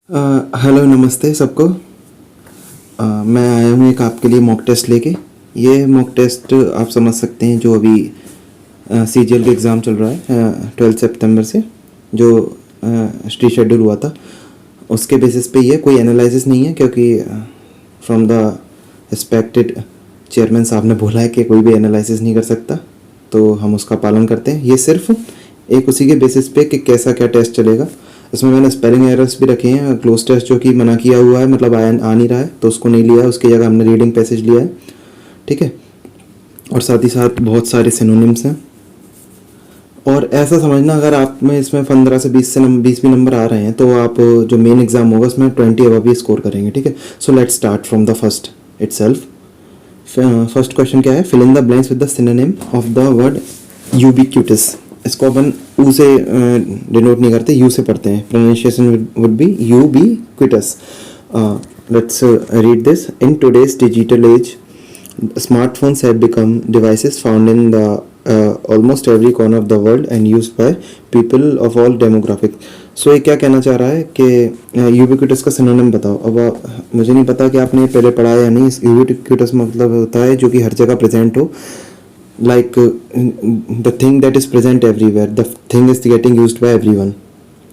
Hello नमस्ते सबको। मैं आया हूँ एक आपके लिए मॉक टेस्ट लेके। ये मॉक टेस्ट आप समझ सकते हैं जो अभी सीजीएल का एग्ज़ाम चल रहा है 12 सितंबर से, जो री शेड्यूल हुआ था उसके बेसिस पे ये कोई एनालिसिस नहीं है, क्योंकि फ्रॉम द रिस्पेक्टेड चेयरमैन साहब ने बोला है कि कोई भी एनालिसिस नहीं कर सकता, तो हम उसका पालन करते हैं। ये सिर्फ एक उसी के बेसिस पे कि कैसा क्या टेस्ट चलेगा। इसमें मैंने स्पेलिंग एरर्स भी रखे हैं, क्लोज टेस्ट जो कि मना किया हुआ है, मतलब आ नहीं रहा है तो उसको नहीं लिया है, उसकी जगह हमने रीडिंग पैसेज लिया है, ठीक है। और साथ ही साथ बहुत सारे सिनोनिम्स हैं। और ऐसा समझना, अगर आप में इसमें 15 से 20 भी नंबर आ रहे हैं तो आप जो मेन एग्जाम होगा उसमें 20 अबव ही स्कोर करेंगे, ठीक है। So let's start from the first itself. First question क्या है? Fill in the blanks with the synonym of the word ubiquitous. इसको अपन ऊ से डिनोट नहीं करते, यू से पढ़ते हैं। Pronunciation would be ubiquitous. Let's read this. In today's digital age, smartphones have become devices found in the almost every corner of the world and used by people of all demographics. So ये क्या कहना चाह रहा है कि ubiquitous का synonym बताओ। अब मुझे नहीं पता कि आपने पहले पढ़ा है या नहीं। यूबिक्विटस मतलब होता है जो कि हर जगह प्रेजेंट हो, like the thing that is present everywhere, the thing is getting used by everyone.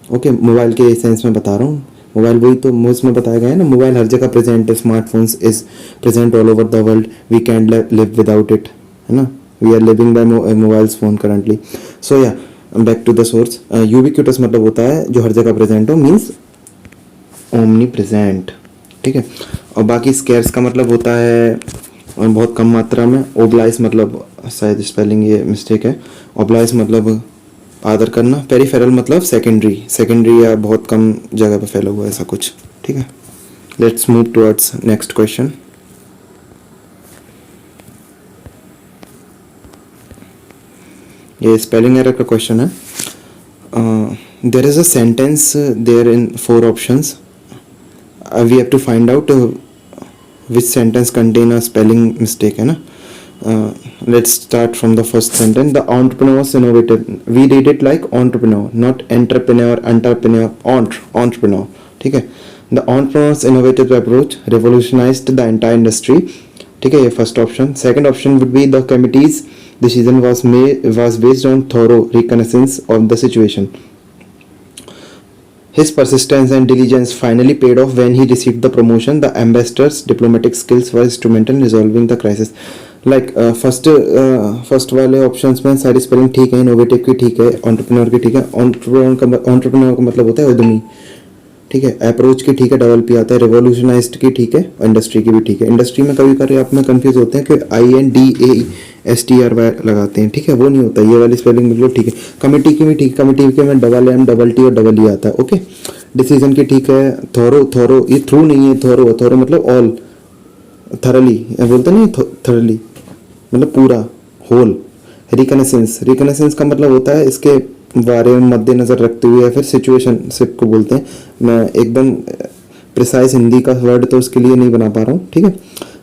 Okay, mobile के सेंस में बता रहा हूँ। मोबाइल वही तो मोस्ट में बताया गया है ना, मोबाइल हर जगह प्रेजेंट है। Smartphones is present all over the world, we can live without it, है ना। We are living by mobiles phone currently. So या back to the source. Ubiquitous मतलब होता है जो हर जगह प्रेजेंट हो, मीन्स ओमनी प्रेजेंट, ठीक है। और बाकी स्केर्स का मतलब होता है बहुत कम मात्रा में। ओब्लाइस मतलब, शायद स्पेलिंग ये मिस्टेक है, ओब्लाइस मतलब आदर करना। पेरिफेरल मतलब सेकेंडरी या बहुत कम जगह पे फैला हुआ, ऐसा कुछ, ठीक है। Let's move towards next question. ये स्पेलिंग एरर का क्वेश्चन है। There is a sentence there in 4 options, we have to find out which sentence contain a spelling mistake, है ना। Let's start from the first sentence. The entrepreneurs innovated. We read it like entrepreneur, not entrepreneur, entrepreneur, ठीक है। The entrepreneurs innovative approach revolutionized the entire industry, ठीक है। ये first option. Second option would be the committee's decision was based on thorough reconnaissance of the situation. His persistence and diligence finally paid off when he received the promotion. The ambassador's diplomatic skills were instrumental in resolving the crisis. Like first वाले options में सारी spelling ठीक है। Innovative की ठीक है, entrepreneur की ठीक है। एंटरप्रेन्योर का मतलब होता है उद्यमी, ठीक है। अप्रोच की ठीक है, डबल पी आता है। रिवोल्यूशनाइज्ड की ठीक है, इंडस्ट्री की भी ठीक है। इंडस्ट्री में कभी कभी आप में कंफ्यूज होते हैं कि INDASTRY लगाते हैं, ठीक है, वो नहीं होता। ये वाली स्पेलिंग बिल्कुल ठीक है। कमेटी की भी ठीक है, कमेटी के में डबल M डबल T और डबल E आता है, ओके। डिसीजन की ठीक है। थोरो ये थ्रू नहीं है, थोरो मतलब ऑल, थरली बोलते नहीं, थरली मतलब पूरा, होल। रिकनेसेंस का मतलब होता है इसके बारे में मद्देनजर रखते हुए, या फिर सिचुएशनशिप को बोलते हैं। मैं एकदम प्रिसाइज हिंदी का वर्ड तो उसके लिए नहीं बना पा रहा हूँ, ठीक है।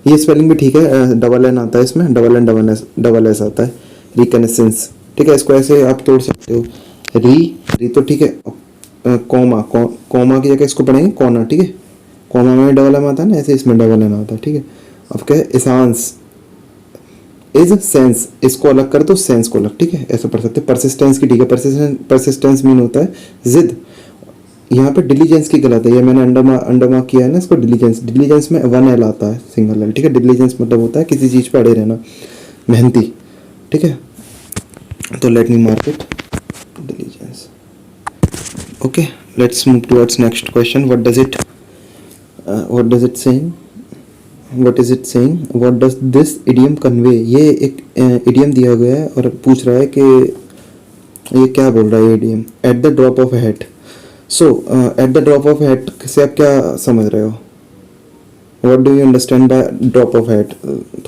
ये स्पेलिंग भी ठीक है, डबल एन आता है इसमें, डबल एस आता है। रिकनेसेंस, ठीक है। इसको ऐसे आप तोड़ सकते हो। री तो ठीक है। कॉमा की जगह इसको पढ़ेंगे कॉर्नर, ठीक है। कॉमा में डबल एम आता है ना, ऐसे इसमें डबल एन आता है, ठीक है। अब क्या है? एसांस इज सेंस, इसको अलग कर दो, सेंस को अलग, ठीक है, ऐसा पढ़ सकते हैं। परसिस्टेंस की ठीक है। परसिस्टेंस मीन होता है जिद। यहाँ पे डिलीजेंस की गलत है, ये मैंने अंडरमार्क किया है ना इसको। डिलीजेंस में 1L आता है, सिंगल L, ठीक है। डिलीजेंस मतलब होता है किसी चीज़ पर अड़े रहना, मेहनती, ठीक है। तो let me mark it, diligence, okay. Let's move towards next question. what does it saying? What is it saying? What does this idiom convey? ये एक idiom दिया गया है और पूछ रहा है कि ये क्या बोल रहा है ये idiom। At the drop of a hat. So at the drop of a hat से आप क्या समझ रहे हो? What do you understand by drop of a hat?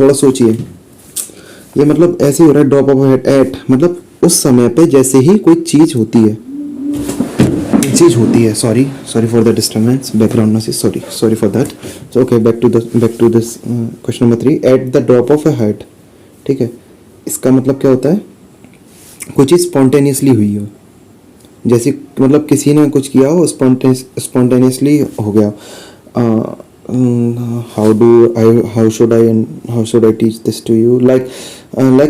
थोड़ा सोचिए। ये मतलब ऐसे ही हो रहा है, drop of a hat, at मतलब उस समय पे जैसे ही कोई चीज़ होती है, sorry for the disturbance, background noise, sorry for that. So okay, back to this question number 3। At the drop of a hat, ठीक है। इसका मतलब क्या होता है? कोई चीज़ स्पॉन्टेनियसली हुई हो, जैसे मतलब किसी ने कुछ किया हो, स्पॉन्टेनियसली हो गया। How should I teach this to you, like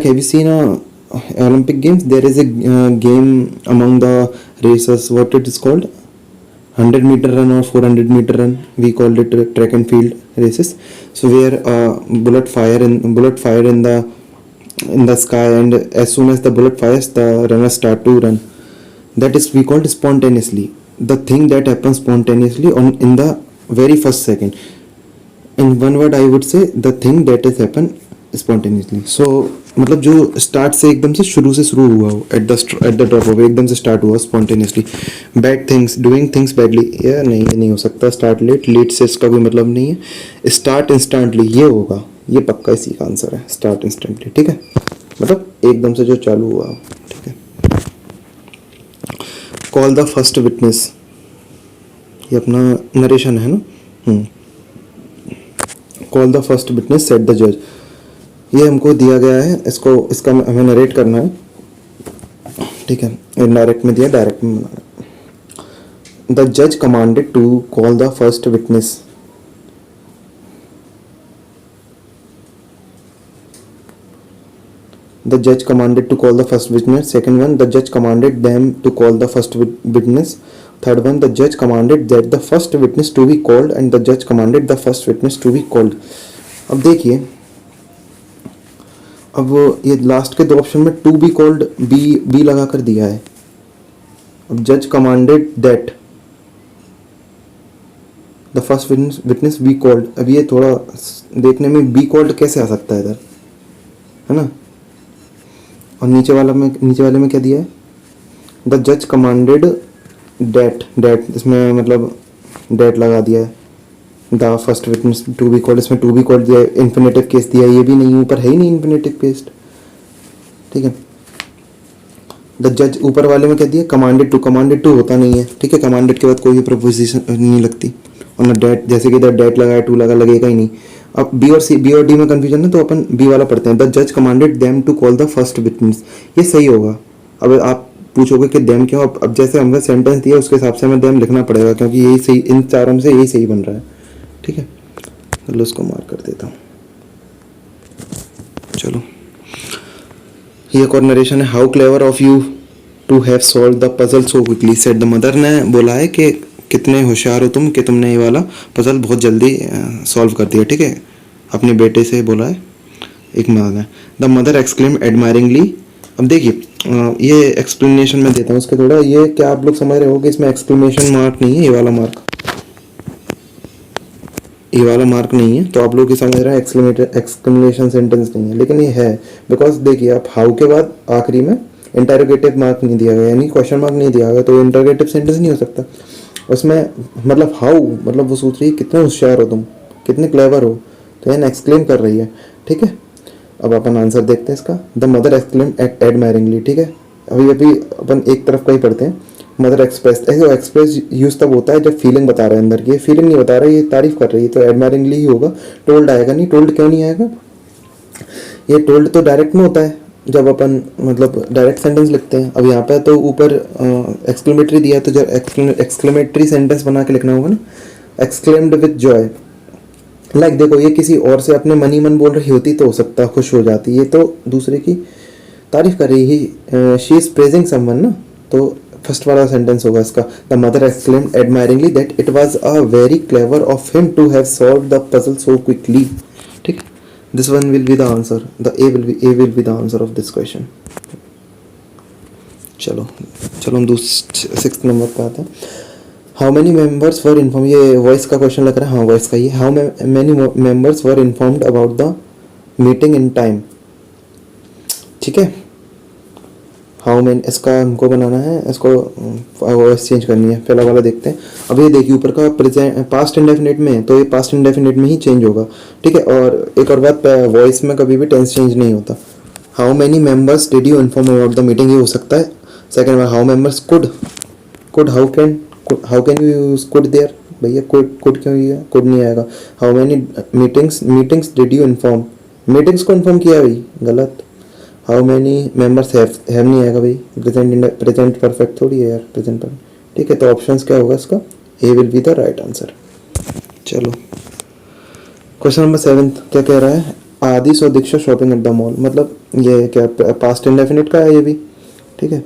have you seen Olympic games? There is a game among the racers. What it is called? 100-meter run or 400-meter run. We called it track and field races. So where bullet fire in the sky, and as soon as the bullet fires, the runners start to run. That is we called spontaneously. The thing that happens spontaneously in the very first second. In one word I would say the thing that has happened spontaneously. So मतलब जो start से एकदम से शुरू हुआ हो, at the top of एकदम से स्टार्ट हुआ spontaneously. Bad things, doing things badly, ये नहीं हो सकता। स्टार्ट लेट से इसका कोई मतलब नहीं है। स्टार्ट इंस्टेंटली ये होगा, ये पक्का इसी का आंसर है, स्टार्ट इंस्टेंटली। ठीक है, मतलब एकदम से जो चालू हुआ। ठीक है, कॉल द फर्स्ट विटनेस, ये अपना नरेशन है ना। Call the first witness set the जज, ये हमको दिया गया है, इसका हमें नरेट करना है। ठीक है, इनडायरेक्ट में दिया, डायरेक्ट में बनाना है। द जज commanded to call the first witness, the judge commanded to call the first witness. Second one, the judge commanded them to call the first witness. Third one, the judge commanded that the first witness to be called, and the judge commanded the first witness to be called. अब देखिए, अब ये last के दो option में to be called B लगा कर दिया है। अब जज commanded that the first witness be called, अब ये थोड़ा देखने में बी कॉल्ड कैसे आ सकता है इधर, है ना। और नीचे वाले में क्या दिया है, द जज कमांडेड डेट, इसमें मतलब डेट लगा दिया है। The first witness to be called, इसमें टू बी कॉल्ड दिया है, इन्फिनेटिव केस दिया है, ये भी नहीं, ऊपर है ही नहीं इन्फिनेटिव केस। ठीक है, द जज ऊपर वाले में क्या दिया, कमांडेड टू होता नहीं है। ठीक है, कमांडेड के बाद कोई भी प्रपोजिशन नहीं लगती, और ना डेट, जैसे कि इधर डेट लगाया टू लगेगा ही नहीं। अब बी और डी में कंफ्यूजन है, तो अपन बी वाला पढ़ते हैं। द जज commanded them to call the first witness, ये सही होगा। अब आप पूछोगे कि देम क्यों, अब जैसे हमने सेंटेंस दिया उसके हिसाब से हमें देम लिखना पड़ेगा, क्योंकि यही सही, इन चारों में से यही सही बन रहा है। ठीक है, चलो उसको मार्क कर देता हूँ। चलो, ये एक और नरेशन है। How clever of you to have solve the puzzle so quickly, said the mother ने बोला है कि कितने होशियार हो तुम कि तुमने ये वाला पजल बहुत जल्दी सॉल्व कर दिया। ठीक है, अपने बेटे से बोला है, एक मदर है। द मदर एक्सक्लेम एडमायरिंगली, अब देखिए ये एक्सप्लेनेशन में देता हूँ उसके थोड़ा, ये क्या आप लोग समझ रहे हो कि इसमें एक्सक्लेमेशन मार्क नहीं है, ये वाला मार्क नहीं है, तो आप लोग ये समझ रहे हैं एक्सक्लेमेशन सेंटेंस नहीं है, लेकिन ये है। बिकॉज देखिए, आप हाउ के बाद आखिरी में इंटरोगेटिव मार्क नहीं दिया गया, यानी क्वेश्चन मार्क नहीं दिया गया, तो इंटरोगेटिव सेंटेंस नहीं हो सकता। उसमें मतलब हाउ, मतलब वो सोच रही है कितने होशियार हो तुम, कितने क्लेवर हो, तो यानी एक्सक्लेम कर रही है। ठीक है, अब अपन आंसर देखते हैं इसका। The mother exclaim admiringly. ठीक है, अभी अपन एक तरफ का ही पढ़ते हैं। मदर एक्सप्रेस, एक्सप्रेस यूज तब होता है जब फीलिंग बता रहा है अंदर की, ये फीलिंग नहीं बता रहा है, ये तारीफ कर रही है, तो एडमायरिंगली ही होगा। टोल्ड आएगा नहीं, टोल्ड क्यों नहीं आएगा, ये टोल्ड तो डायरेक्ट में होता है जब अपन मतलब डायरेक्ट सेंटेंस लिखते हैं। अब यहाँ पे तो ऊपर एक्सक्लेमेटरी दिया है, तो जब एक्सक्लेमेटरी सेंटेंस बना के लिखना होगा ना, एक्सक्लेम्ड विद जॉय। लाइक देखो, ये किसी और से अपने मन ही मन बोल रही होती तो हो सकता खुश हो जाती, ये तो दूसरे की तारीफ कर रही है, शी इज प्रेजिंग समवन ना, तो फर्स्ट वाला सेंटेंस होगा इसका। The mother exclaimed admiringly that it was a very clever of him to have solved the puzzle so quickly. ठीक, this one will be the answer, the A will be the answer of this question. चलो हम दूसरे 6th number पे आते हैं। How many members were inform, ये voice का question लग रहा है, हाँ वॉइस का ही। How many members were informed about the meeting in time. ठीक है, हाउ मैनी, इसका हमको बनाना है, इसको वॉइस चेंज करनी है। पहला वाला देखते हैं। अब ये देखिए ऊपर का प्रेजेंट पास्ट इंडेफिनिट में है, तो ये पास्ट इंडेफिनिट में ही चेंज होगा। ठीक है, और एक और बात, वॉइस में कभी भी टेंस चेंज नहीं होता। How many members did you inform about the meeting, ये हो सकता है। सेकंड बार, how members could how can you use could there, भैया कुड क्यों है, कुड नहीं आएगा। How many meetings did you inform, meetings को इन्फॉर्म किया भाई, गलत। हाउ मैनी मेंबर्स हैव नहीं आएगा भाई, प्रेजेंट परफेक्ट थोड़ी है यार, प्रेजेंट परफेक्ट। ठीक है, तो ऑप्शंस क्या होगा इसका, A will be the right answer. चलो क्वेश्चन नंबर 7 क्या कह रहा है, Adi saw Diksha shopping at the mall, मतलब ये क्या पास्ट इंडेफिनिट का है ये भी। ठीक है,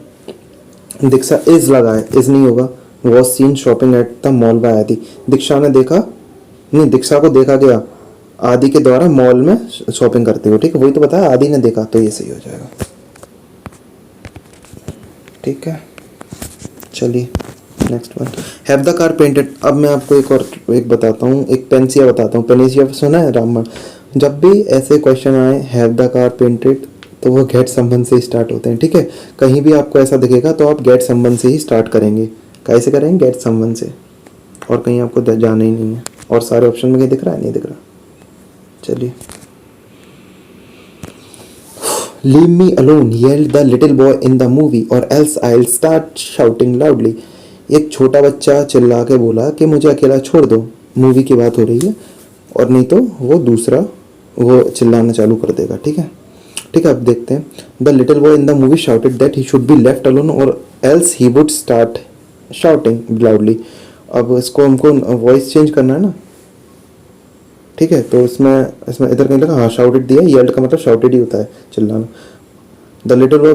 दीक्षा इज लगा है, इज नहीं होगा, was seen shopping at the mall by Aadi, Diksha ने देखा, नहीं दीक्षा को देखा गया आदि के द्वारा मॉल में शॉपिंग करते हुए। ठीक है, वही तो बताया, आदि ने देखा, तो ये सही हो जाएगा। ठीक है, चलिए next one, have the car painted. अब मैं आपको एक बताता हूँ, एक पेंसिया बताता हूँ। पेंसिया सुना है रामबाण, जब भी ऐसे क्वेश्चन आए हैव द कार पेंटेड तो वो गेट संबंध से स्टार्ट होते हैं। ठीक है, कहीं भी आपको ऐसा दिखेगा तो आप गेट संबंध से ही स्टार्ट करेंगे। कैसे करेंगे, गेट संबंध से, और कहीं आपको जाना ही नहीं है। और सारे ऑप्शन में कहीं दिख रहा है, नहीं दिख रहा। चलिए, leave me alone yelled the little boy in the movie or else I will start shouting loudly. एक छोटा बच्चा चिल्ला के बोला कि मुझे अकेला छोड़ दो, मूवी की बात हो रही है, और नहीं तो वो चिल्लाना चालू कर देगा। ठीक है, ठीक है, अब देखते हैं। The little boy in the movie shouted that he should be left alone or else he would start shouting loudly. अब इसको हमको वॉइस चेंज करना है ना। ठीक है, तो इसमें इधर कहीं लगा, हाँ शाउटेड दिया, येल्ड का मतलब शाउटेड ही होता है, चिल्लाना। द लिटिल बॉय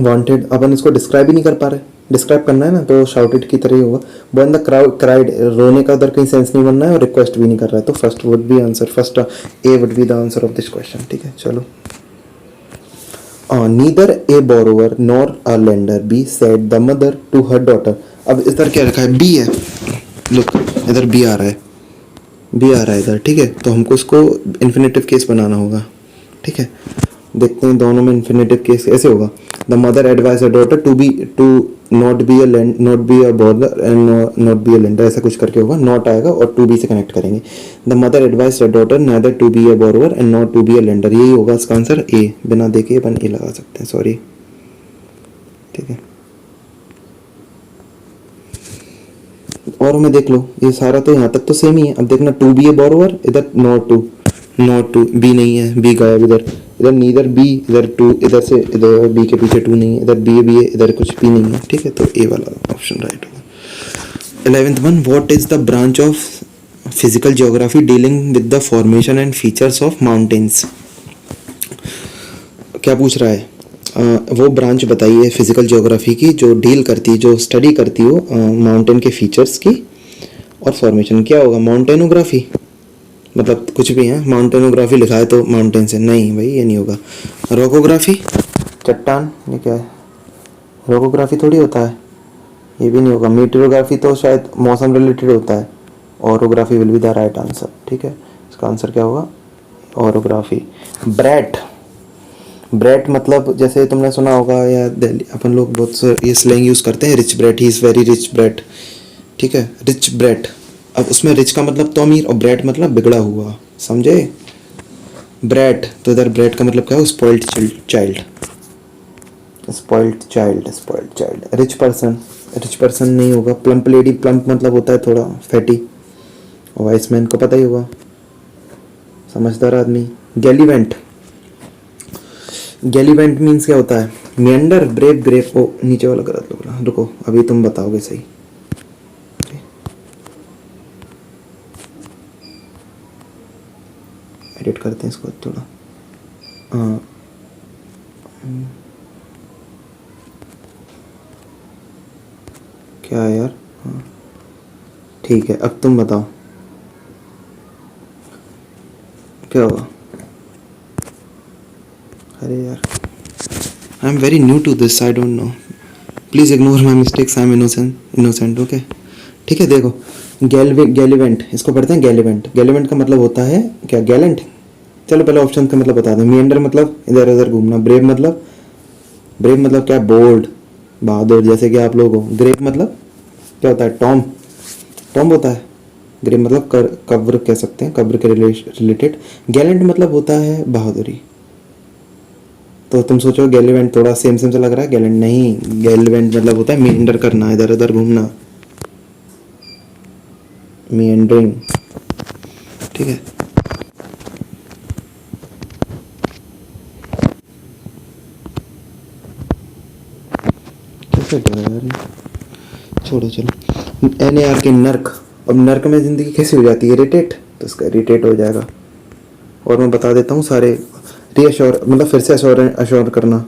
वांटेड अपन इसको डिस्क्राइब ही नहीं कर पा रहे, डिस्क्राइब करना है ना तो शाउटेड की तरह ही होगा। Boy in the crowd cried, रोने का उधर कहीं सेंस नहीं बनना है और रिक्वेस्ट भी नहीं कर रहा है, तो first would be answer, first A would be the answer of this question. ठीक है, चलो, neither a borrower nor a lender be said the mother to her daughter. अब इधर क्या रखा है, बी है, लुक इधर बी आ रहा है, बी आ रहा है इधर। ठीक है, तो हमको इसको इन्फिनेटिव केस बनाना होगा। ठीक है, देखते हैं दोनों में इन्फिनेटिव केस ऐसे होगा। The mother advise a daughter to not be a border and not be a lender, ऐसा कुछ करके होगा, नॉट आएगा और टू बी से कनेक्ट करेंगे। The mother advise a daughter neither to be a border and not to be a lender, यही होगा इसका आंसर ए। बिना देखे अपन ए लगा सकते हैं, सॉरी। ठीक है, और हमें देख लो, ये सारा तो यहाँ तक तो सेम ही है। अब देखना, टू बी ए बोरोवर, इधर नॉट टू बी नहीं है, बी गायब इधर, इधर नीदर बी, इधर टू, इधर से इधर बी के पीछे टू नहीं है, इधर बी है, इधर कुछ भी नहीं है। ठीक है, तो ए वाला ऑप्शन राइट होगा। 11th one, what is the branch of physical geography dealing with the formation and features of mountains. क्या पूछ रहा है, वो ब्रांच बताइए फिजिकल ज्योग्राफी की जो डील करती है, जो स्टडी करती हो माउंटेन के फीचर्स की और फॉर्मेशन। क्या होगा, माउंटेनोग्राफी, मतलब कुछ भी है, माउंटेनोग्राफी लिखा है तो माउंटेन से, नहीं भाई ये नहीं होगा। रॉकोग्राफी, चट्टान, ये क्या है, रॉकोग्राफी थोड़ी होता है, ये भी नहीं होगा। मीटरोग्राफी तो शायद मौसम रिलेटेड होता है। Orography will be the right answer. ठीक है, इसका आंसर क्या होगा, ऑरोग्राफी। ब्रेट, ब्रेट मतलब जैसे तुमने सुना होगा, या दिल्ली अपन लोग बहुत से ये स्लैंग यूज़ करते हैं, rich brat, he is very rich brat. ठीक है, रिच ब्रेट। अब उसमें रिच का मतलब तो अमीर और ब्रेट मतलब बिगड़ा हुआ, समझे। ब्रेट, तो इधर ब्रेट का मतलब क्या है, spoiled child, spoiled child, spoiled child. Rich person, rich person नहीं होगा। प्लम्प लेडी, प्लम्प मतलब होता है थोड़ा फैटी, वाइस मैन को पता ही होगा, समझदार आदमी। गैलीवेंट, गैलीवेंट मीन्स क्या होता है, मियंडर, ब्रेव, ग्रेप। ओ नीचे वाला गलत लग रहा, रुको अभी तुम बताओगे सही। एडिट करते हैं इसको थोड़ा, हाँ क्या है यार, हाँ ठीक है, अब तुम बताओ क्या होगा। अरे यार, I am very new to this, I don't know, please ignore my mistakes, I am innocent okay. ठीक है, देखो गैलीवेंट, इसको पढ़ते हैं गैलीवेंट। गैलीवेंट का मतलब होता है क्या, गैलेंट। चलो पहले ऑप्शन का मतलब बता दें। मियंडर मतलब इधर उधर घूमना। ब्रेव मतलब क्या, बोल्ड, बहादुर, जैसे कि आप लोग हो। ग्रेप मतलब क्या होता है, टॉम होता है। ग्रेप मतलब कब्र कह सकते हैं, कब्र के रिलेटेड। गैलेंट मतलब होता है बहादुरी। तो तुम सोचो गैलीवेंट थोड़ा सेम सा लग रहा है, गैलेंट नहीं। गैलीवेंट मतलब होता है मियंडर करना, इधर उधर घूमना, मियंडरिंग। ठीक है, कैसे डरा यार ये? छोड़ो चलो। NAR के नर्क। अब नर्क में ज़िंदगी कैसे हो जाती है? इरिटेट, तो इसका इरिटेट हो जाएगा। और मैं बता देता हूँ सारे। रीअश्योर मतलब फिर से अश्योर करना,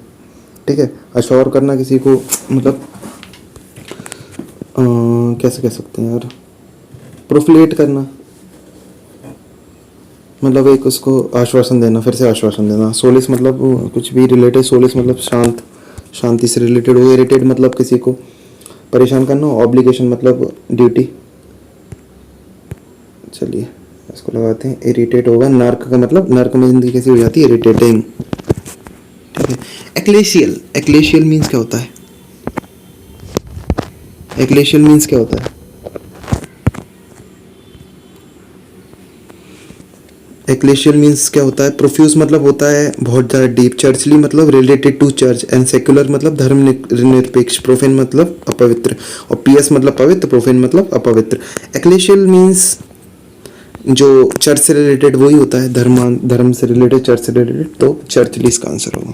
ठीक है। अश्योर करना किसी को मतलब कैसे कह सकते हैं यार, प्रोफलेट करना, मतलब एक उसको आश्वासन देना, फिर से आश्वासन देना। सोलिस मतलब कुछ भी रिलेटेड, सोलिस मतलब शांत, शांति से रिलेटेड हो। इरिटेट मतलब किसी को परेशान करना। ऑब्लिगेशन मतलब ड्यूटी। चलिए इसको लगाते हैं। इरिटेट होगा। नर्क का मतलब, नर्क में जिंदगी कैसी हो जाती है? इरिटेटिंग, ठीक है। एक्लेशियल, एक्लेशियल मीन्स क्या होता है? एक्लेशियल मीन्स क्या होता है? एक्लेशियल मीन्स क्या होता है? प्रोफ्यूज मतलब होता है बहुत ज़्यादा डीप। चर्चली मतलब related to church. And secular मतलब धर्म निरपेक्ष। प्रोफेन मतलब अपवित्र। और पियस मतलब पवित्र। प्रोफेन मतलब अपवित्र। एक्लेशियल मीन्स जो चर्च से रिलेटेड वही होता है, धर्म से रिलेटेड, चर्च से रिलेटेड, तो चर्चली इसका आंसर होगा।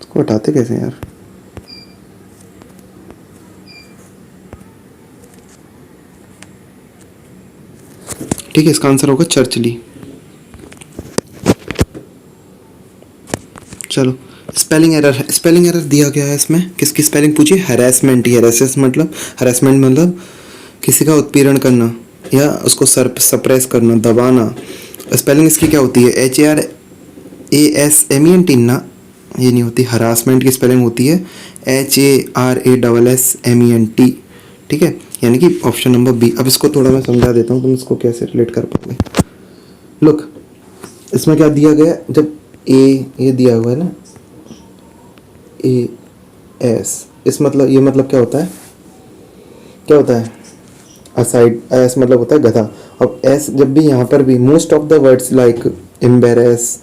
इसको हटाते कैसे यार? ठीक है, इसका आंसर होगा चर्चली। चलो स्पेलिंग एरर है। स्पेलिंग एरर दिया गया है इसमें। किसकी स्पेलिंग पूछी? हैरेसमेंट ही। हैरेसमेंट मतलब किसी का उत्पीड़न करना या उसको सप्रेस करना, दबाना। स्पेलिंग इसकी क्या होती है? HARASMENT ना, ये नहीं होती। हरासमेंट की स्पेलिंग होती है HARASSMENT, ठीक है। यानी कि ऑप्शन नंबर बी। अब इसको थोड़ा मैं समझा देता हूँ, तुम इसको कैसे रिलेट कर पाओगे। लुक, इसमें क्या दिया गया? जब ये दिया हुआ है ना, AS, इस मतलब, ये मतलब क्या होता है? क्या होता है? असाइड। एस मतलब होता है गधा। अब एस जब भी यहाँ पर भी, most of the words like embarrass,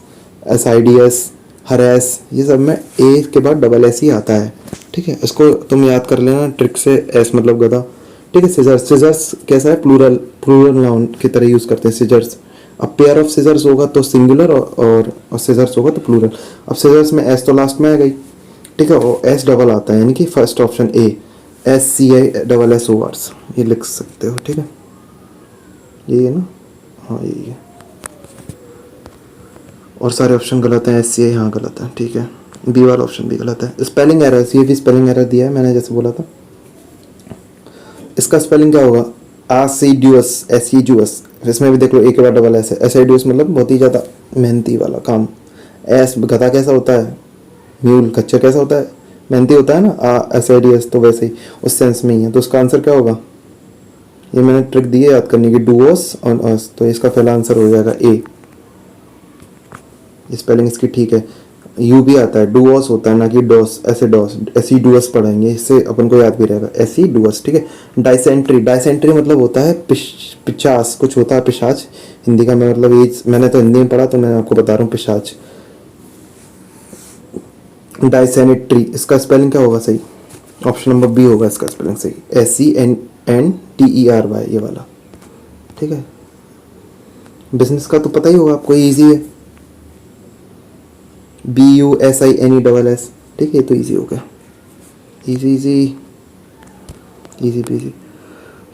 assiduous, harass, ये सब में ए के बाद डबल एस ही आता है, ठीक है। इसको तुम याद कर लेना ट्रिक से। एस मतलब गधा, ठीक है। सिजर्स, सिजर्स कैसा है? प्लूरल, प्लूरल नाउन की तरह यूज़ करते हैं सिजर्स। अब पेयर ऑफ सिजर्स होगा तो सिंगुलर, और सिजर्स होगा तो प्लूरल। अब सिजर्स में एस तो लास्ट में आ गई, ठीक है। और एस डबल आता है, यानी कि फर्स्ट ऑप्शन ए, SCISSORs, ये लिख सकते हो, ठीक है। ये है ना, हाँ यही है। और सारे ऑप्शन गलत हैं। SCI हाँ गलत है, ठीक है। बी वाला ऑप्शन भी गलत है। स्पेलिंग एरर, ये भी स्पेलिंग एरर दिया है मैंने, जैसे बोला था। इसका स्पेलिंग क्या होगा? आसिड्यूस, एसिड्यूस। इसमें भी देख लो, एक के बाद डबल एस है। एसिड्यूस मतलब बहुत ही ज़्यादा मेहनती वाला काम। एस गधा कैसा होता है? म्यूल, खच्चर कैसा होता है? मेहनती होता है ना। एसिडियस तो वैसे ही उस सेंस में ही है। तो उसका आंसर क्या होगा? ये मैंने ट्रिक दी है याद करने की, डूओस ऑन अस। तो इसका पहला आंसर हो जाएगा ए। स्पेलिंग इसकी ठीक है। यू भी आता है, डूओस होता है ना कि डोस। ऐसे डोस, ऐसी डूअस पढ़ेंगे, इससे अपन को याद भी रहेगा, ऐसी डूअस, ठीक है। डाइसेंट्री, डाइसेंट्री मतलब होता है पिशाच, कुछ होता है पिशाच हिंदी का। मैं मतलब ये मैंने तो हिंदी में पढ़ा, तो मैं आपको बता रहा हूँ पिशाच। डाइसेनेट्री, इसका स्पेलिंग क्या होगा सही? ऑप्शन नंबर बी होगा इसका स्पेलिंग सही, SENNTERY, ये वाला, ठीक है। बिजनेस का तो पता ही होगा आपको, इजी है। BUSINESS, ठीक है। तो इजी हो गया, इजी इजी इजी पीजी।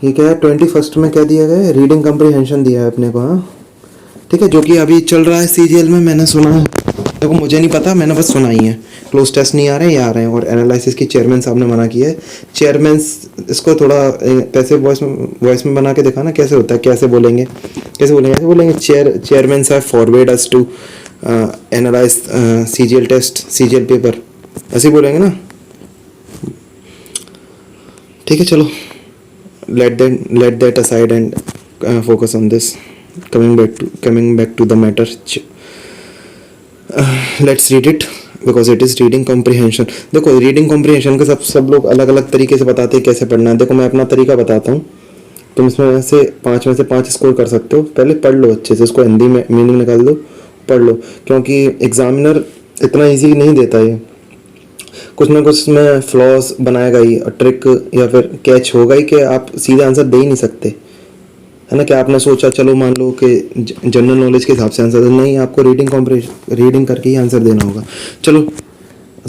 ये क्या है? 21st में क्या दिया गया है? रीडिंग कम्प्रीहेंशन दिया है अपने को, हाँ, ठीक है। जो कि अभी चल रहा है CGL में, मैंने सुना है। देखो मुझे नहीं पता, मैंने बस सुना ही है। क्लोज टेस्ट नहीं आ रहे हैं, ये आ रहे हैं। और एनालिसिस की चेयरमैन साहब ने मना किया है। चेयरमैन, इसको थोड़ा पैसे वॉइस में बना के दिखाना कैसे होता है, कैसे बोलेंगे, ऐसे बोलेंगे चेयरमैन साहब forward us to analyse CGL test, CGL paper, ऐसे ही बोलेंगे ना, ठीक है। चलो let that aside and focus on this. Coming back to the matter. Let's read it because it is reading comprehension. देखो रीडिंग कॉम्प्रिहेंशन का सब लोग अलग अलग तरीके से बताते हैं कैसे पढ़ना है। देखो मैं अपना तरीका बताता हूँ, तुम इसमें से 5 में से 5 स्कोर कर सकते हो। पहले पढ़ लो अच्छे से, इसको हिंदी में मीनिंग निकाल दो, पढ़ लो, क्योंकि एग्जामिनर इतना इजी नहीं देता है। कुछ ना कुछ इसमें फ्लॉज बनाएगा ही, ट्रिक या फिर कैच होगा ही कि आप सीधे आंसर दे ही नहीं सकते, है ना। कि आपने सोचा चलो मान लो कि जनरल नॉलेज के हिसाब से आंसर नहीं, आपको रीडिंग करके ही आंसर देना होगा। चलो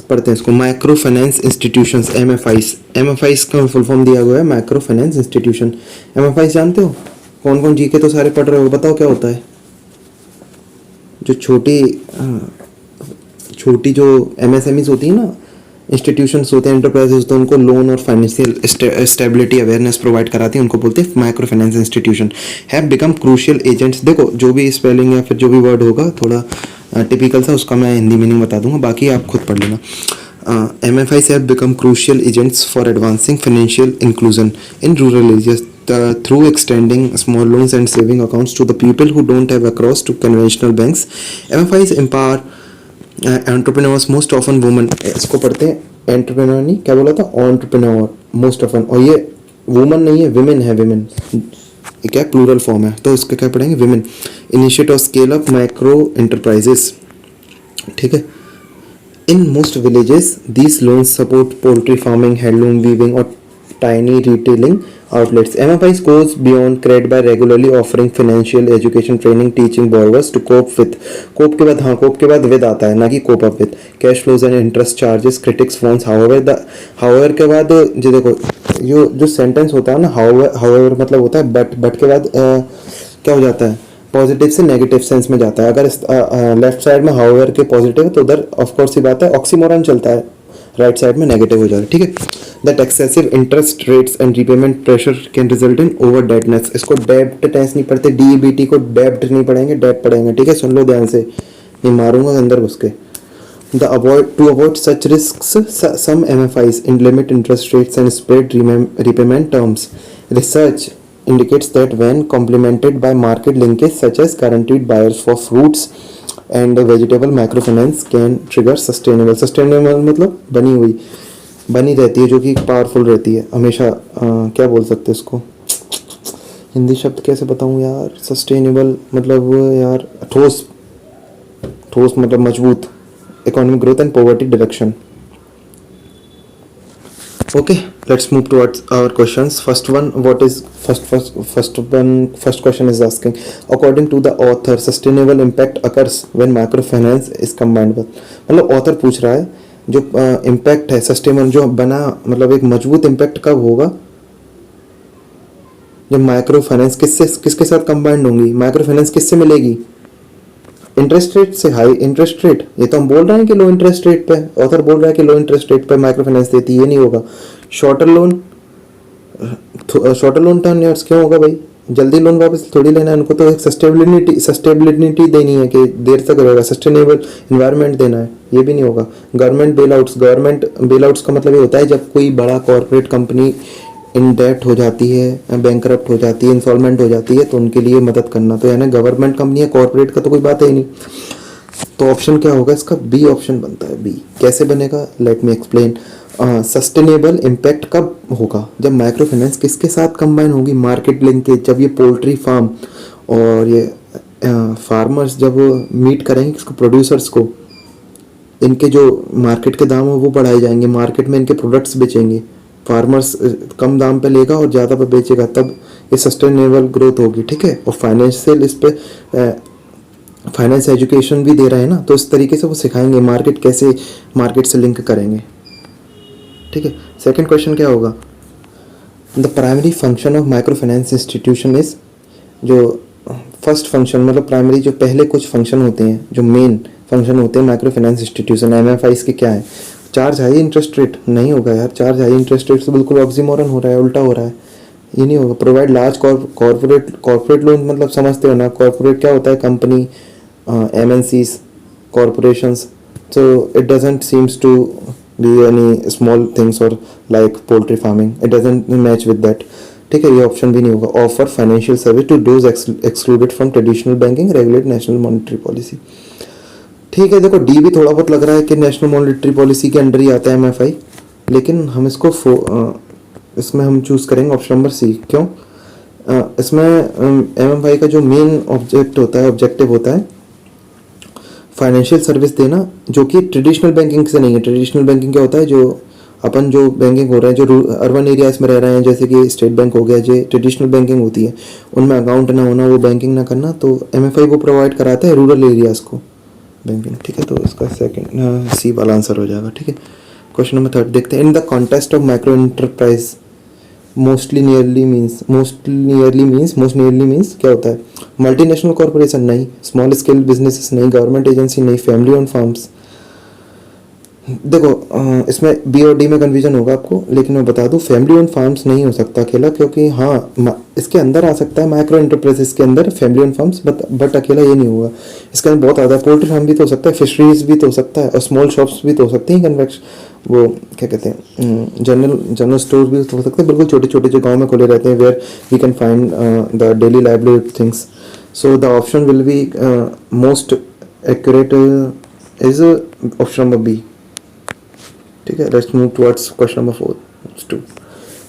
पढ़ते हैं इसको। माइक्रो फाइनेंस इंस्टीट्यूशंस, एमएफआईस का फुल फॉर्म दिया हुआ है माइक्रो फाइनेंस इंस्टीट्यूशन। एमएफआईस जानते हो? कौन कौन जीके तो सारे पढ़ रहे हो, बताओ क्या होता है? जो छोटी जो एमएसएमईज होती है ना, इंस्टीट्यूशंस होते हैं, एंटरप्राइजेस होते हैं, उनको लोन और फाइनेंशियल स्टेबिलिटी अवेयरनेस प्रोवाइड कराती है, उनको बोलते हैं micro finance institution. Have become crucial agents. देखो जो भी स्पेलिंग या फिर जो भी वर्ड होगा थोड़ा टिपिकल सा, उसका मैं हिंदी मीनिंग बता दूंगा, बाकी आप खुद पढ़ लेना। MFIs have become crucial agents for advancing financial inclusion in rural areas through extending small loans and saving accounts to the people who don't have access to conventional banks. MFIs empower entrepreneurs, most often women। इसको पढ़ते हैं entrepreneur, नहीं क्या बोला था, entrepreneur most often, और ये woman नहीं है, विमेन है, विमेन क्या प्लूरल फॉर्म है, तो इसका क्या पढ़ेंगे, विमेन। इनिशिएट और स्केल अप माइक्रो एंटरप्राइजेस, ठीक है। In most villages, these loans support poultry farming, handloom weaving, or tiny retailing outlets. MFIs goes beyond credit by regularly offering financial education training, teaching borrowers to cope with। cope के बाद, हाँ cope के बाद with आता है, ना कि cope up with cash flows and interest charges। critics wants however के बाद जो देखो जो सेंटेंस होता है ना, however मतलब होता है बट के बाद क्या हो जाता है, पॉजिटिव से नेगेटिव सेंस में जाता है। अगर लेफ्ट साइड में हाउएवर के पॉजिटिव है तो उधर ऑफ कोर्स ही बात है ऑक्सीमोरन चलता है, राइट साइड में नेगेटिव हो जाता है, ठीक है। That excessive interest rates and repayment pressure can result in over indebtedness. इसको डेब्ट टेंस नहीं पढ़ते, डीबीटी को डेब्ट नहीं पढ़ेंगे, डेट पढ़ेंगे, ठीक है। सुन लो ध्यान से, ये मारूंगा अंदर घुस के। To avoid such risks, some MFIs in limit interest rates and spread repayment terms. Research indicates that when complemented by market linkage such as guaranteed buyers for fruits and vegetable, microfinance can trigger sustainable मतलब बनी रहती है, जो कि powerful रहती है हमेशा। क्या बोल सकते हैं इसको, हिंदी शब्द कैसे बताऊँ यार, सस्टेनेबल मतलब यार ठोस मतलब मजबूत, economic growth and poverty reduction। Okay, let's move towards our questions। First question is asking, according to the author, sustainable impact occurs when microfinance is combined with। मतलब author पूछ रहा है जो impact है sustainable जो बना, मतलब एक मजबूत impact कब होगा, जब माइक्रो फाइनेंस किसके साथ कंबाइंड होंगी, माइक्रो फाइनेंस किससे मिलेगी, इंटरेस्ट रेट से। हाई इंटरेस्ट रेट, ये तो हम बोल रहे हैं कि लो इंटरेस्ट रेट पे, ऑथर बोल रहा है कि लो इंटरेस्ट रेट पे माइक्रो फाइनेंस देती है, ये नहीं होगा। शॉर्टर लोन टर्न ईयर्स क्यों होगा भाई, जल्दी लोन वापस थोड़ी लेना है उनको, तो एक सस्टेबिलिटी देनी है कि देर तक रहेगा, सस्टेनेबल इन्वायरमेंट देना है, ये भी नहीं होगा। गवर्नमेंट बेल आउट्स का मतलब ये होता है जब कोई बड़ा कॉर्पोरेट कंपनी इन डेट हो जाती है, बैंकरप्ट हो जाती है, इंसॉल्वेंट हो जाती है, तो उनके लिए मदद करना, तो यानी गवर्नमेंट कंपनी है, कॉर्पोरेट का तो कोई बात है ही नहीं। तो ऑप्शन क्या होगा इसका, बी ऑप्शन बनता है, बी। कैसे बनेगा, let me explain. Sustainable impact कब होगा, जब माइक्रो फाइनेंस किसके साथ कंबाइन होगी, मार्केट लिंकेज, जब ये पोल्ट्री फार्म और ये फार्मर्स जब मीट करेंगे इसको, प्रोड्यूसर्स को, इनके जो मार्केट के दाम है वो बढ़ाए जाएंगे, मार्केट में इनके प्रोडक्ट्स बेचेंगे, फार्मर्स कम दाम पे लेगा और ज़्यादा पे बेचेगा, तब ये सस्टेनेबल ग्रोथ होगी, ठीक है। और फाइनेंशियल इस पे फाइनेंस एजुकेशन भी दे रहे हैं ना, तो इस तरीके से वो सिखाएंगे मार्केट कैसे मार्केट से लिंक करेंगे, ठीक है। सेकंड क्वेश्चन क्या होगा, the primary function of micro finance institution is. जो फर्स्ट फंक्शन मतलब प्राइमरी, जो पहले कुछ फंक्शन होते हैं, जो मेन फंक्शन होते हैं माइक्रो फाइनेंस इंस्टीट्यूशन MFIs के क्या है। चार्ज हाई इंटरेस्ट रेट नहीं होगा यार, चार्ज हाई इंटरेस्ट रेट से बिल्कुल ऑक्सीमोरन हो रहा है, उल्टा हो रहा है, ये नहीं होगा। प्रोवाइड लार्ज कॉर्पोरेट लोन, मतलब समझते हो ना, कॉर्पोरेट क्या होता है, company, MNCs, corporations, so it doesn't seems to be any small things or like poultry farming, it doesn't match with that, ठीक है, ये ऑप्शन भी नहीं होगा। Offer financial service to those excluded from traditional banking, regulate national monetary policy, ठीक है। देखो D भी थोड़ा बहुत लग रहा है कि नेशनल मॉनेटरी पॉलिसी के अंडर ही आता है MFI, लेकिन हम इसको इसमें हम चूज़ करेंगे ऑप्शन नंबर सी। क्यों, इसमें MFI का जो मेन ऑब्जेक्टिव होता है फाइनेंशियल सर्विस देना जो कि ट्रेडिशनल बैंकिंग से नहीं है। ट्रेडिशनल बैंकिंग क्या होता है, जो अपन जो बैंकिंग हो रहा है जो अर्बन एरियाज में रह रहे हैं, जैसे कि स्टेट बैंक हो गया, जो ट्रेडिशनल बैंकिंग होती है उनमें अकाउंट ना होना, वो बैंकिंग ना करना, तो एमएफआई वो प्रोवाइड कराता है रूरल एरियाज़ को बैंकिंग। ठीक है, तो इसका सेकंड सी वाला आंसर हो जाएगा। ठीक है, क्वेश्चन नंबर 3 देखते हैं। In the context of micro enterprise most nearly means क्या होता है? मल्टीनेशनल कॉर्पोरेशन नहीं, स्मॉल स्केल बिजनेसेस नहीं, गवर्नमेंट एजेंसी नहीं, फैमिली ओन फार्म्स। देखो इसमें बी और डी में कन्फ्यूजन होगा आपको, लेकिन मैं बता दूं फैमिली ओन फार्म्स नहीं हो सकता अकेला, क्योंकि हाँ इसके अंदर आ सकता है माइक्रो एंटरप्राइजेस के अंदर फैमिली ओन फार्म्स, बट अकेला ये नहीं होगा। इसके अंदर बहुत ज़्यादा पोल्ट्री फार्म भी तो हो सकता है, फिशरीज भी तो हो सकता है, और स्मॉल शॉप्स भी तो हो सकती हैं, कन्वेक्स वो क्या कहते हैं जनरल स्टोर भी तो हो सकते हैं, बिल्कुल छोटे छोटे जो गाँव में खुले रहते हैं, where we can find the daily livelihood things. So the option will be most accurate is option number B. ठीक है, let's move towards question number 4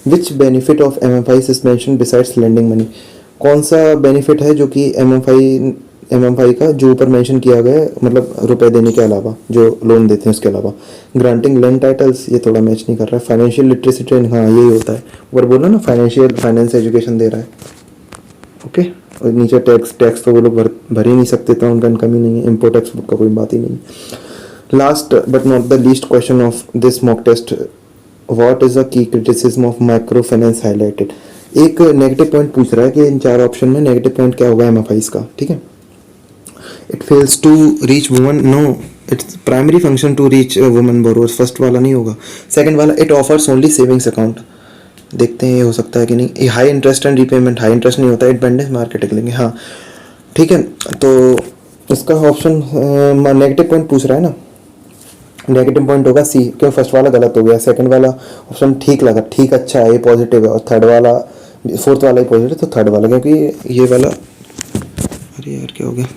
which benefit of MFI is mentioned besides lending money. कौन सा benefit है जो कि MFI का जो ऊपर मेंशन किया गया है, मतलब रुपए देने के अलावा, जो लोन देते हैं उसके अलावा। ग्रांटिंग लैंड टाइटल्स, ये थोड़ा मैच नहीं कर रहा है। फाइनेंशियल लिटरेसी ट्रेनिंग, हाँ यही होता है, ऊपर बोला ना फाइनेंस एजुकेशन दे रहा है। ओके, और नीचे टैक्स तो वो लोग भर ही नहीं सकते, तो उनका इनकम ही नहीं है, इम्पोर्ट एक्सपोर्ट का कोई बात ही नहीं। Last but not the least question of this mock test, what is the key criticism of microfinance highlighted? एक नेगेटिव पॉइंट पूछ रहा है कि इन 4 ऑप्शन में नेगेटिव पॉइंट क्या होगा एमएफआई का। ठीक है, it fails to reach woman, no its primary function to reach woman borrowers, first वाला नहीं होगा। सेकंड वाला, it offers only savings account, देखते हैं ये हो सकता है कि नहीं। ये high interest and repayment, high interest नहीं होता, डिपेंडेंस मार्केटिंग लेंगे। हाँ ठीक है, तो इसका ऑप्शन नेगेटिव पॉइंट पूछ रहा है ना, नेगेटिव पॉइंट होगा सी, क्यों फर्स्ट वाला गलत हो गया, सेकंड वाला ऑप्शन ठीक लगा, ठीक अच्छा है, ये पॉजिटिव है, और फोर्थ वाला ही पॉजिटिव, तो थर्ड वाला, क्योंकि ये वाला, अरे यार क्या हो गया,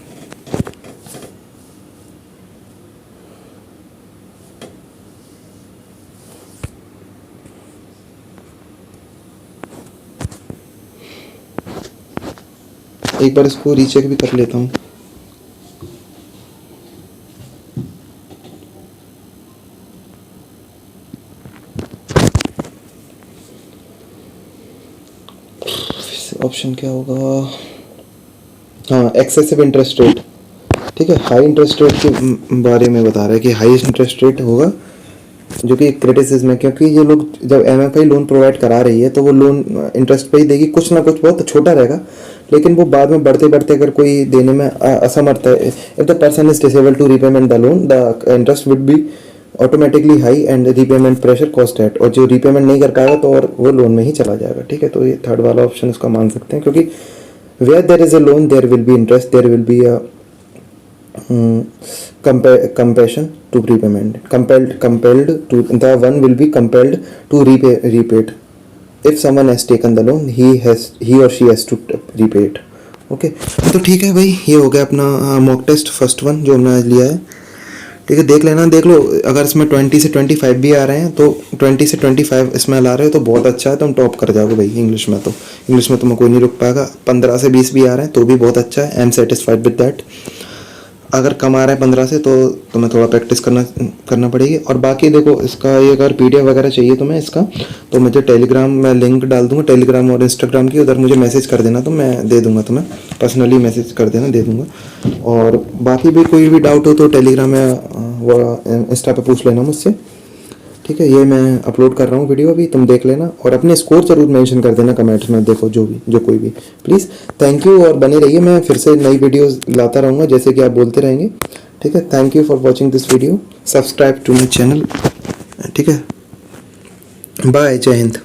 एक बार इसको रीचेक भी कर लेता हूँ। ऑप्शन क्या होगा, हाँ एक्सेसिव इंटरेस्ट रेट। ठीक है, हाई इंटरेस्ट रेट के बारे में बता रहा है कि हाई इंटरेस्ट रेट होगा, जो कि क्रिटिसिज्म है, क्योंकि ये लोग जब एमएफआई लोन प्रोवाइड करा रही है तो वो लोन इंटरेस्ट पे ही देगी, कुछ ना कुछ बहुत छोटा रहेगा, लेकिन वो बाद में बढ़ते बढ़ते अगर कोई देने में असमर्थ है, if the person is disable to repayment the loan, the interest would be automatically high and repayment pressure cost at, और जो रीपेमेंट नहीं कर पाएगा तो और वो लोन में ही चला जाएगा। ठीक है, तो ये थर्ड वाला ऑप्शन उसका मान सकते हैं, क्योंकि where there is a loan there will be interest, there will be a compulsion to prepayment, compelled to, the one will be compelled to repay it. If someone has taken the loan, he or she has to repay it. Okay तो ठीक है भाई, ये हो गया अपना mock test first one जो हमने आज लिया है। ठीक है, देख लेना, देख लो, अगर इसमें 20 से 25 भी आ रहे हैं तो 20 से 25 इसमें ला रहे हो तो बहुत अच्छा है, तुम टॉप कर जाओगे भाई। इंग्लिश में तो मैं कोई नहीं रुक पाएगा। 15 से 20 भी आ रहे हैं तो भी बहुत अच्छा है, I am satisfied with that. अगर कम आ रहा है 15 से तो तुम्हें थोड़ा प्रैक्टिस करना पड़ेगी। और बाकी देखो, इसका ये अगर पीडीएफ वगैरह चाहिए तुम्हें इसका, तो मुझे टेलीग्राम में लिंक डाल दूंगा, टेलीग्राम और इंस्टाग्राम की, उधर मुझे मैसेज कर देना, तो मैं दे दूंगा तुम्हें, पर्सनली मैसेज कर देना, दे दूंगा। और बाकी भी कोई भी डाउट हो तो टेलीग्राम या वो इंस्टा पे पूछ लेना मुझसे। ठीक है, ये मैं अपलोड कर रहा हूँ वीडियो अभी, तुम देख लेना, और अपने स्कोर जरूर मेंशन कर देना कमेंट्स में, देखो जो कोई भी, प्लीज़। थैंक यू, और बने रहिए, मैं फिर से नई वीडियोस लाता रहूँगा जैसे कि आप बोलते रहेंगे। ठीक है, thank you for watching this video, subscribe to my channel. ठीक है, बाय, जय हिंद।